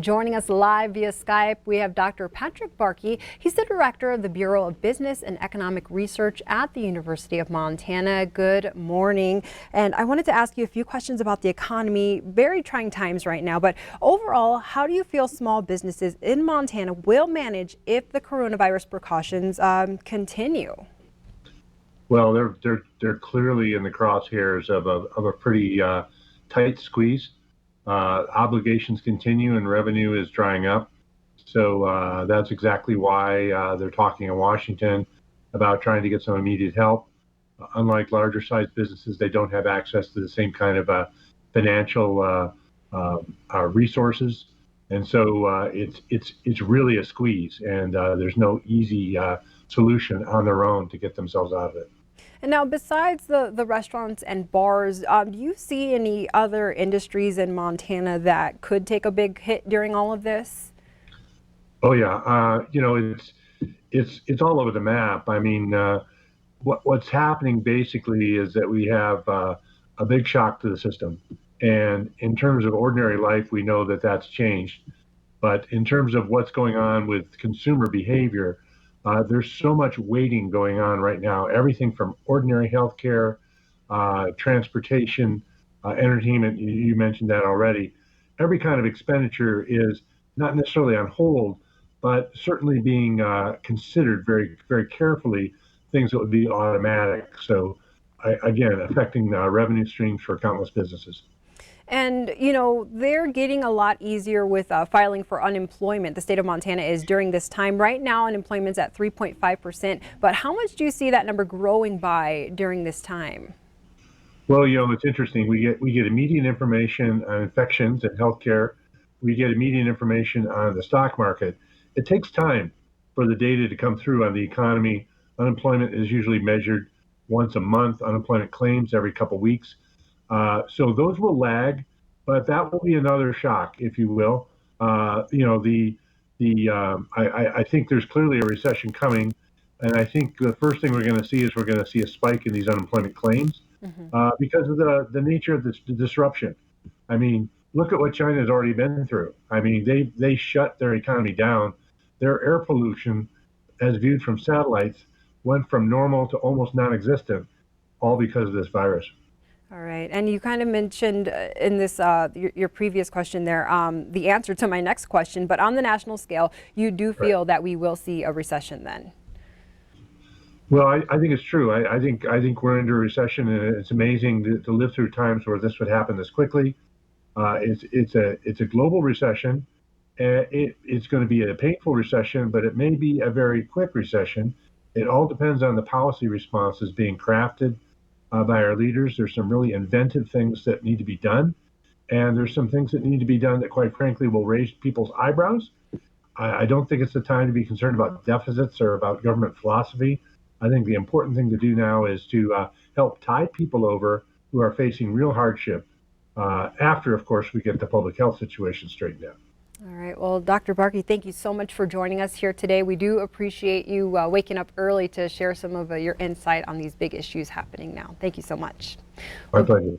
Joining us live via Skype, we have Dr. Patrick Barkey. He's the director of the Bureau of Business and Economic Research at the University of Montana. Good morning. And I wanted to ask you a few questions about the economy. Very trying times right now, but overall, how do you feel small businesses in Montana will manage if the coronavirus precautions continue? Well, they're clearly in the crosshairs of a pretty tight squeeze. Obligations continue and revenue is drying up. So that's exactly why they're talking in Washington about trying to get some immediate help. Unlike larger sized businesses, they don't have access to the same kind of financial resources. And so it's really a squeeze, and there's no easy solution on their own to get themselves out of it. And now, besides the restaurants and bars, do you see any other industries in Montana that could take a big hit during all of this? Oh yeah, it's all over the map. I mean, what's happening basically is that we have a big shock to the system, and in terms of ordinary life, we know that that's changed. But in terms of what's going on with consumer behavior, there's so much waiting going on right now. Everything from ordinary healthcare, transportation, entertainment, you mentioned that already. Every kind of expenditure is not necessarily on hold, but certainly being considered very, very carefully, things that would be automatic. So again, affecting revenue streams for countless businesses. And, they're getting a lot easier with filing for unemployment. The state of Montana is during this time. Right now, unemployment's at 3.5%. But how much do you see that number growing by during this time? Well, it's interesting. We get immediate information on infections and healthcare. We get immediate information on the stock market. It takes time for the data to come through on the economy. Unemployment is usually measured once a month. Unemployment claims every couple weeks. So those will lag, but that will be another shock, if you will. I think there's clearly a recession coming, and I think the first thing we're going to see is we're going to see a spike in these unemployment claims because of the nature of this disruption. I mean, look at what China has already been through. I mean, they shut their economy down. Their air pollution, as viewed from satellites, went from normal to almost non-existent, all because of this virus. All right, and you kind of mentioned in this your previous question there the answer to my next question, but on the national scale, you do feel that we will see a recession then? Well, I think it's true. I think we're into a recession, and it's amazing to live through times where this would happen this quickly. It's a global recession. It's going to be a painful recession, but it may be a very quick recession. It all depends on the policy responses being crafted by our leaders. There's some really inventive things that need to be done, and there's some things that need to be done that, quite frankly, will raise people's eyebrows. I don't think it's the time to be concerned about deficits or about government philosophy. I think the important thing to do now is to help tide people over who are facing real hardship after, of course, we get the public health situation straightened out. All right. Well, Dr. Barkey, thank you so much for joining us here today. We do appreciate you waking up early to share some of your insight on these big issues happening now. Thank you so much. My pleasure.